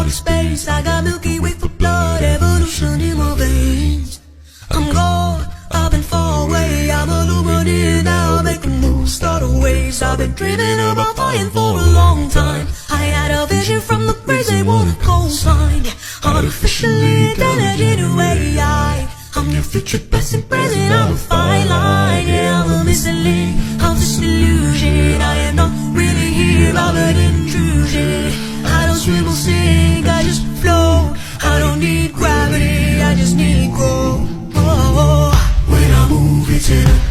outer space. I got Milky Way for blood, evolution in my veins. I'm gone, I've been far away. I'm illuminated now, making moves, starting waves. I've been dreaming about flying for a long time. I had a vision from the graves they wouldn't co-sign. Artificially intelligent AI. I'm your future, past and present, I'm a fine line. Yeah, I'm a missing link, I'm just illusion. I am not really here, I'm an intrusion. I don't swim or sink, I just float. I don't need gravity, I just need growth. Oh, when I move, it's in a